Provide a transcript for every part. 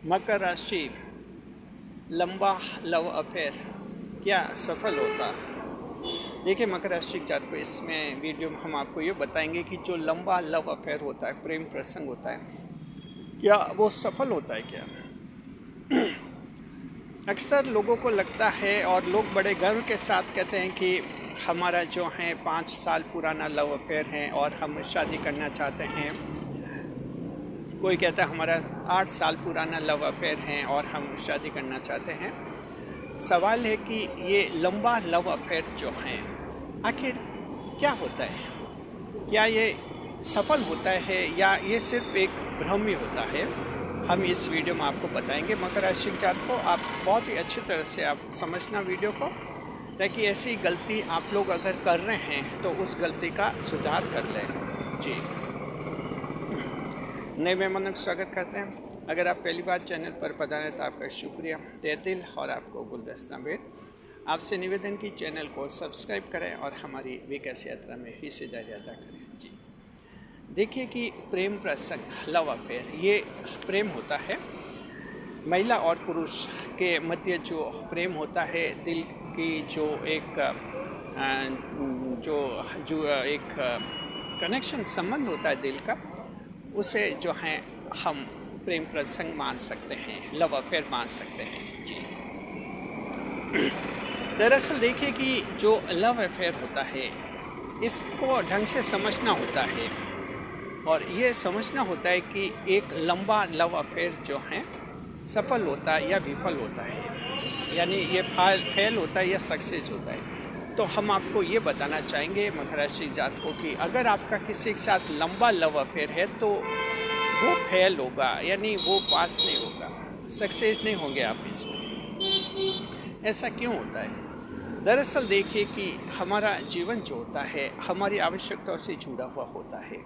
मकर राशि लंबा love affair क्या सफल होता। देखिए मकर राशि के जातकों, इसमें वीडियो में हम आपको ये बताएंगे कि जो लंबा लव अफेयर होता है, प्रेम प्रसंग होता है, क्या वो सफल होता है क्या। अक्सर लोगों को लगता है और लोग बड़े गर्व के साथ कहते हैं कि हमारा जो है 5 साल पुराना लव अफेयर है और हम शादी करना चाहते हैं। कोई कहता है हमारा 8 साल पुराना लव अफेयर है और हम शादी करना चाहते हैं। सवाल है कि ये लंबा लव अफेयर जो है आखिर क्या होता है, क्या ये सफल होता है या ये सिर्फ एक भ्रम ही होता है। हम इस वीडियो में आपको बताएंगे। मकर राशि के जातकों को आप बहुत ही अच्छी तरह से आप समझना वीडियो को, ताकि ऐसी गलती आप लोग अगर कर रहे हैं तो उस गलती का सुधार कर लें। जी, नए मेहमानों का स्वागत करते हैं। अगर आप पहली बार चैनल पर पधारे तो आपका शुक्रिया, तहे दिल और आपको गुलदस्ता में आपसे निवेदन की चैनल को सब्सक्राइब करें और हमारी विकास यात्रा में हिस्सेदारी अदा करें। जी, देखिए कि प्रेम प्रसंग लव अफेयर ये प्रेम होता है महिला और पुरुष के मध्य। जो प्रेम होता है दिल की जो एक एक कनेक्शन संबंध होता है दिल का, उसे जो है हम प्रेम प्रसंग मान सकते हैं, लव अफेयर मान सकते हैं। जी, दरअसल देखिए कि जो लव अफेयर होता है इसको ढंग से समझना होता है और ये समझना होता है कि एक लंबा लव अफेयर जो है सफल होता है या विफल होता है, यानी ये फेल होता है या सक्सेस होता है। तो हम आपको ये बताना चाहेंगे मकर राशि जात को कि अगर आपका किसी के साथ लंबा लव अफेयर है तो वो फेल होगा, यानी वो पास नहीं होगा, सक्सेस नहीं होंगे आप इसमें। ऐसा क्यों होता है? दरअसल देखिए कि हमारा जीवन जो होता है हमारी आवश्यकताओं से जुड़ा हुआ होता है।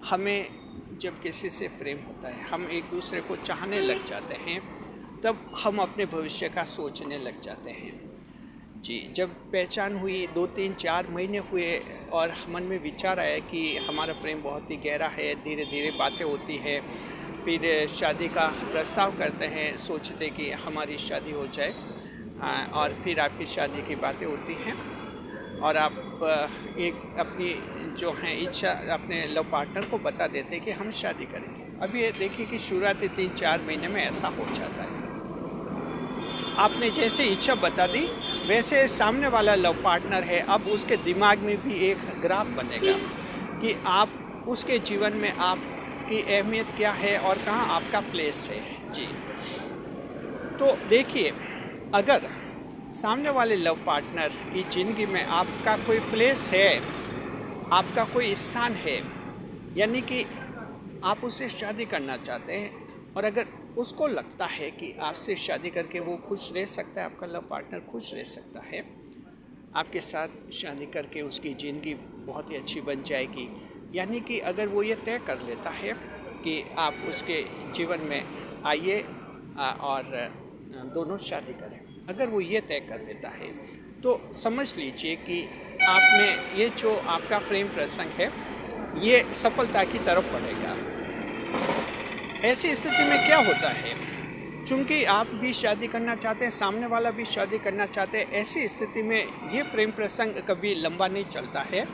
हमें जब किसी से प्रेम होता है, हम एक दूसरे को चाहने लग जाते हैं, तब हम अपने भविष्य का सोचने लग जाते हैं। जी, जब पहचान हुई 2-3-4 महीने हुए और मन में विचार आया कि हमारा प्रेम बहुत ही गहरा है, धीरे धीरे बातें होती है, फिर शादी का प्रस्ताव करते हैं, सोचते कि हमारी शादी हो जाए, और फिर आपकी शादी की बातें होती हैं और आप एक अपनी जो है इच्छा अपने लव पार्टनर को बता देते हैं कि हम शादी करेंगे। अब ये देखिए कि शुरुआती 3-4 महीने में ऐसा हो जाता है। आपने जैसे इच्छा बता दी वैसे सामने वाला लव पार्टनर है, अब उसके दिमाग में भी एक ग्राफ बनेगा कि आप उसके जीवन में आपकी अहमियत क्या है और कहाँ आपका प्लेस है। जी, तो देखिए अगर सामने वाले लव पार्टनर की ज़िंदगी में आपका कोई प्लेस है, आपका कोई स्थान है, यानी कि आप उससे शादी करना चाहते हैं और अगर उसको लगता है कि आपसे शादी करके वो खुश रह सकता है, आपका लव पार्टनर खुश रह सकता है, आपके साथ शादी करके उसकी ज़िंदगी बहुत ही अच्छी बन जाएगी, यानी कि अगर वो ये तय कर लेता है कि आप उसके जीवन में आइए और दोनों शादी करें, अगर वो ये तय कर लेता है तो समझ लीजिए कि आप में ये जो आपका प्रेम प्रसंग है ये सफलता की तरफ बढ़ेगा। ऐसी स्थिति में क्या होता है, चूँकि आप भी शादी करना चाहते हैं, सामने वाला भी शादी करना चाहते हैं, ऐसी स्थिति में ये प्रेम प्रसंग कभी लंबा नहीं चलता है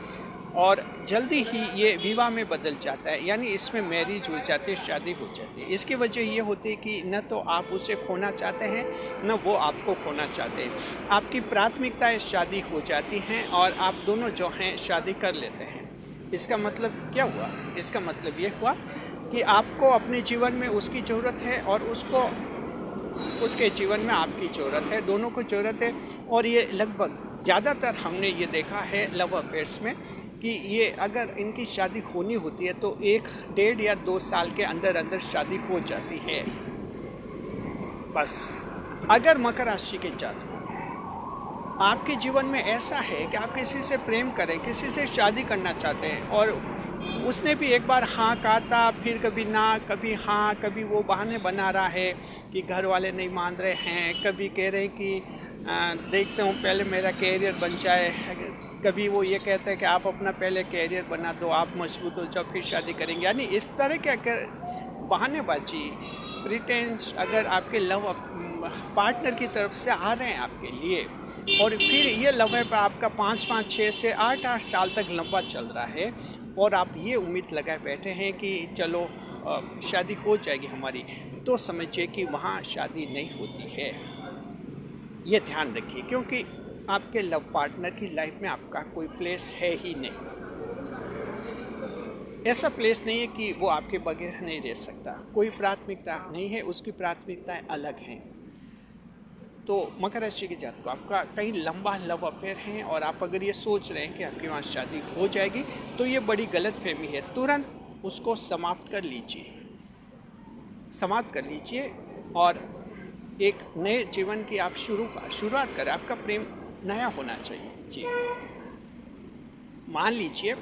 और जल्दी ही ये विवाह में बदल जाता है, यानी इसमें मैरिज हो जाती है, शादी हो जाती है। इसकी वजह ये होती है कि न तो आप उसे खोना चाहते हैं न वो आपको खोना चाहते हैं। आपकी प्राथमिकताएं शादी हो जाती हैं और आप दोनों जो हैं शादी कर लेते हैं। इसका मतलब क्या हुआ? इसका मतलब ये हुआ कि आपको अपने जीवन में उसकी ज़रूरत है और उसको उसके जीवन में आपकी ज़रूरत है, दोनों को ज़रूरत है। और ये लगभग ज़्यादातर हमने ये देखा है लव अफेयर्स में कि ये अगर इनकी शादी होनी होती है तो 1-1.5 या 2 साल के अंदर अंदर शादी हो जाती है। बस अगर मकर राशि के जातकों आपके जीवन में ऐसा है कि आप किसी से प्रेम करें, किसी से शादी करना चाहते हैं और उसने भी एक बार हाँ कहा था, फिर कभी ना, कभी हाँ, कभी वो बहाने बना रहा है कि घर वाले नहीं मान रहे हैं, कभी कह रहे हैं कि देखते हूँ पहले मेरा कैरियर बन जाए, कभी वो ये कहते हैं कि आप अपना पहले कैरियर बना दो, आप मजबूत हो जाओ फिर शादी करेंगे। यानी इस तरह के अगर बहानेबाजी प्रिटेंस अगर आपके लव पार्टनर की तरफ से आ रहे हैं आपके लिए, और फिर ये लव अफेयर आपका 5-5, 6 से 8-8 साल तक लंबा चल रहा है, और आप ये उम्मीद लगाए बैठे हैं कि चलो शादी हो जाएगी हमारी, तो समझिए कि वहाँ शादी नहीं होती है। ये ध्यान रखिए, क्योंकि आपके लव पार्टनर की लाइफ में आपका कोई प्लेस है ही नहीं। ऐसा प्लेस नहीं है कि वो आपके बगैर नहीं रह सकता, कोई प्राथमिकता नहीं है, उसकी प्राथमिकताएं अलग हैं। तो मकर राशि के जातकों, आपका कहीं लंबा लव अफेयर है और आप अगर ये सोच रहे हैं कि आपके वहाँ शादी हो जाएगी, तो ये बड़ी गलतफहमी है। तुरंत उसको समाप्त कर लीजिए और एक नए जीवन की आप शुरुआत करें। आपका प्रेम नया होना चाहिए जी। मान लीजिए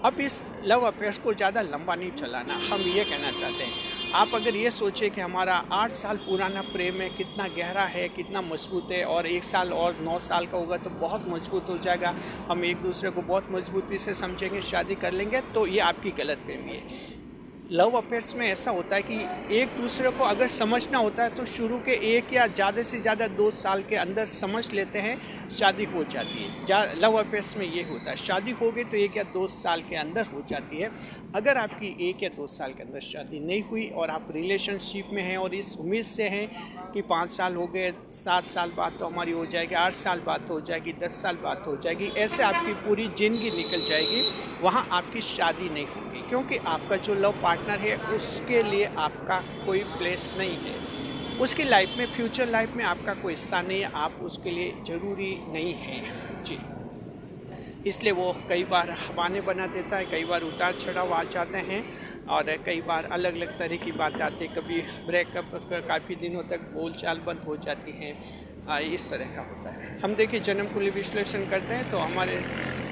अब इस लव अफेयर्स को ज़्यादा लंबा नहीं चलाना, हम ये कहना चाहते हैं। आप अगर ये सोचें कि हमारा 8 साल पुराना प्रेम है, कितना गहरा है, कितना मजबूत है, और 1 साल और 9 साल का होगा तो बहुत मजबूत हो जाएगा, हम एक दूसरे को बहुत मजबूती से समझेंगे, शादी कर लेंगे, तो ये आपकी गलतफहमी है। लव अफेयर्स में ऐसा होता है कि एक दूसरे को अगर समझना होता है तो शुरू के 1 या ज़्यादा से ज़्यादा 2 साल के अंदर समझ लेते हैं, शादी हो जाती है। लव अफेयर्स में ये होता है, शादी हो गई तो 1 या 2 साल के अंदर हो जाती है। अगर आपकी 1 या 2 साल के अंदर शादी नहीं हुई और आप रिलेशनशिप में हैं और इस उम्मीद से हैं कि 5 साल हो गए, 7 साल बाद तो हमारी हो जाएगी, 8 साल बाद तो हो जाएगी, 10 साल बाद तो हो जाएगी, ऐसे आपकी पूरी ज़िंदगी निकल जाएगी, वहाँ आपकी शादी नहीं होगी, क्योंकि आपका जो लव पार्टनर है उसके लिए आपका कोई प्लेस नहीं है, उसकी लाइफ में, फ्यूचर लाइफ में आपका कोई स्थान नहीं है, आप उसके लिए ज़रूरी नहीं हैं जी। इसलिए वो कई बार बहाने बना देता है, कई बार उतार चढ़ाव आ जाते हैं, और कई बार अलग अलग तरह की बात आती है, कभी ब्रेकअप, काफ़ी दिनों तक बोलचाल बंद हो जाती है, इस तरह का होता है। हम देखिए जन्म कुंडली विश्लेषण करते हैं तो हमारे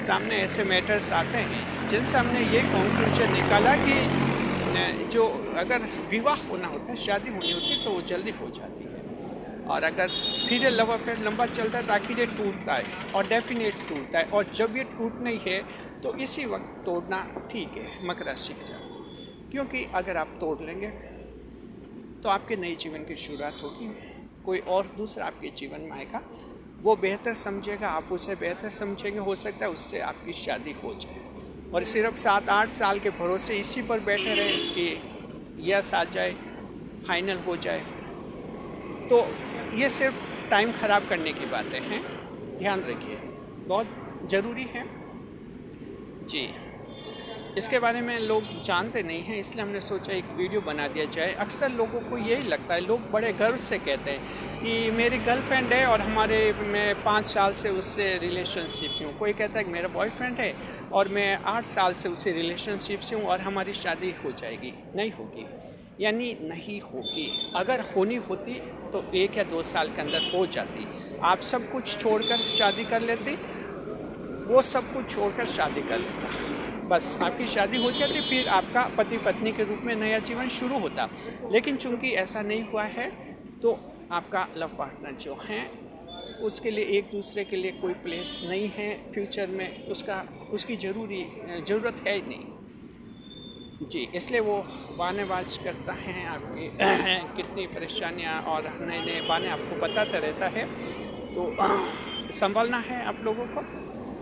सामने ऐसे मैटर्स आते हैं जिनसे हमने ये कंक्लूजन निकाला कि जो अगर विवाह होना होता है, शादी होनी होती है, तो वो जल्दी हो जाती है, और अगर फिर ये लव अफेयर लंबा चलता है तो आखिर ये टूटता है, और डेफिनेट टूटता है, और जब ये टूट नहीं है तो इसी वक्त तोड़ना ठीक है मकर राशि के साथ, क्योंकि अगर आप तोड़ लेंगे तो आपके नए जीवन की शुरुआत होगी, कोई और दूसरा आपके जीवन में आएगा, वो बेहतर समझेगा, आप उसे बेहतर समझेंगे, हो सकता है उससे आपकी शादी हो जाए, और सिर्फ 7-8 साल के भरोसे इसी पर बैठे रहे कि यस आ जाए, फाइनल हो जाए, तो ये सिर्फ टाइम ख़राब करने की बातें हैं। ध्यान रखिए, बहुत ज़रूरी है जी। इसके बारे में लोग जानते नहीं हैं, इसलिए हमने सोचा एक वीडियो बना दिया जाए। अक्सर लोगों को यही लगता है, लोग बड़े गर्व से कहते हैं कि मेरी गर्लफ्रेंड है और मैं 5 साल से उससे रिलेशनशिप में हूँ। कोई कहता है कि मेरा बॉयफ्रेंड है और मैं 8 साल से उससे रिलेशनशिप से हूँ और हमारी शादी हो जाएगी। नहीं होगी, यानी नहीं होगी। अगर होनी होती तो 1 या 2 साल के अंदर हो जाती। आप सब कुछ छोड़कर शादी कर लेती, वो सब कुछ छोड़कर शादी कर लेता, बस आपकी शादी हो जाती, फिर आपका पति पत्नी के रूप में नया जीवन शुरू होता। लेकिन चूंकि ऐसा नहीं हुआ है तो आपका लव पार्टनर जो है उसके लिए, एक दूसरे के लिए कोई प्लेस नहीं है फ्यूचर में, उसकी ज़रूरत है ही नहीं जी। इसलिए वो बहानेबाज करता है, आपकी कितनी परेशानियां और नए नए बहाने आपको बताता रहता है। तो संभलना है आप लोगों को,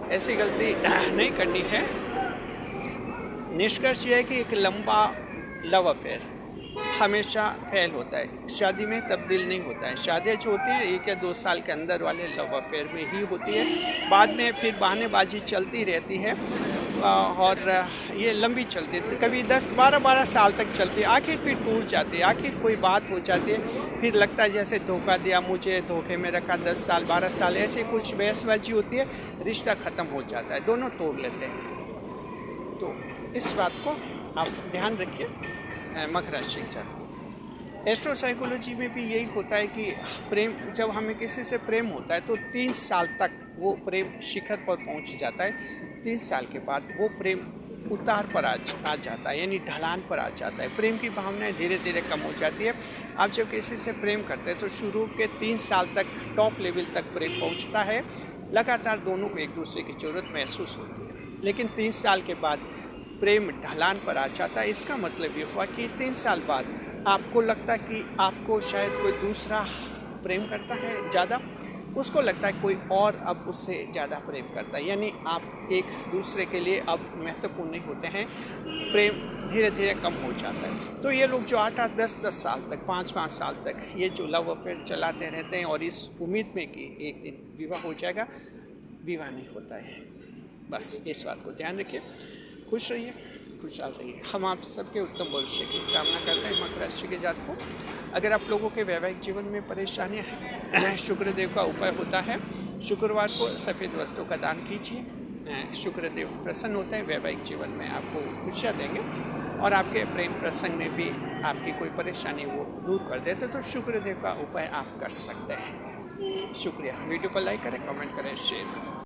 ऐसी गलती नहीं करनी है। निष्कर्ष ये है कि एक लंबा लव अफेयर हमेशा फेल होता है, शादी में तब्दील नहीं होता है। शादियाँ जो होती हैं 1 या 2 साल के अंदर वाले लव अफेयर में ही होती है, बाद में फिर बहानेबाजी चलती रहती है और ये लंबी चलती है, कभी 10-12 साल तक चलती है, आखिर फिर टूट जाती है, आखिर कोई बात हो जाती है, फिर लगता है जैसे धोखा दिया, मुझे धोखे में रखा, 10 साल 12 साल ऐसे कुछ बहसबाजी होती है, रिश्ता ख़त्म हो जाता है, दोनों तोड़ लेते हैं। तो इस बात को आप ध्यान रखिए मकर राशि के साथ। एस्ट्रो साइकोलॉजी में भी यही होता है कि प्रेम, जब हमें किसी से प्रेम होता है तो 3 साल तक वो प्रेम शिखर पर पहुंच जाता है। 3 साल के बाद वो प्रेम उतार पर आ जाता है, यानी ढलान पर आ जाता है। प्रेम की भावनाएं धीरे धीरे कम हो जाती है। आप जब किसी से प्रेम करते हैं तो शुरू के 3 साल तक टॉप लेवल तक प्रेम पहुँचता है, लगातार दोनों को एक दूसरे की ज़रूरत महसूस होती है। लेकिन 3 साल के बाद प्रेम ढलान पर आ जाता है। इसका मतलब ये हुआ कि 3 साल बाद आपको लगता है कि आपको शायद कोई दूसरा प्रेम करता है ज़्यादा, उसको लगता है कोई और अब उससे ज़्यादा प्रेम करता है, यानी आप एक दूसरे के लिए अब महत्वपूर्ण नहीं होते हैं, प्रेम धीरे धीरे कम हो जाता है। तो ये लोग जो 8-8 10-10 साल तक 5-5 साल तक ये जो लव अफेयर चलाते रहते हैं और इस उम्मीद में कि एक दिन विवाह हो जाएगा, विवाह नहीं होता है। बस इस बात को ध्यान रखिए। खुश रहिए, खुशहाल रहिए। हम आप सबके उत्तम भविष्य की कामना करते हैं मकर राशि के जातकों। अगर आप लोगों के वैवाहिक जीवन में परेशानियां हैं, शुक्रदेव का उपाय होता है, शुक्रवार को सफ़ेद वस्त्रों का दान कीजिए। शुक्रदेव प्रसन्न होते हैं, वैवाहिक जीवन में आपको खुशियाँ देंगे और आपके प्रेम प्रसंग में भी आपकी कोई परेशानी वो दूर कर देते, तो शुक्रदेव का उपाय आप कर सकते हैं। शुक्रिया। वीडियो को लाइक करें, कमेंट करें, शेयर करें।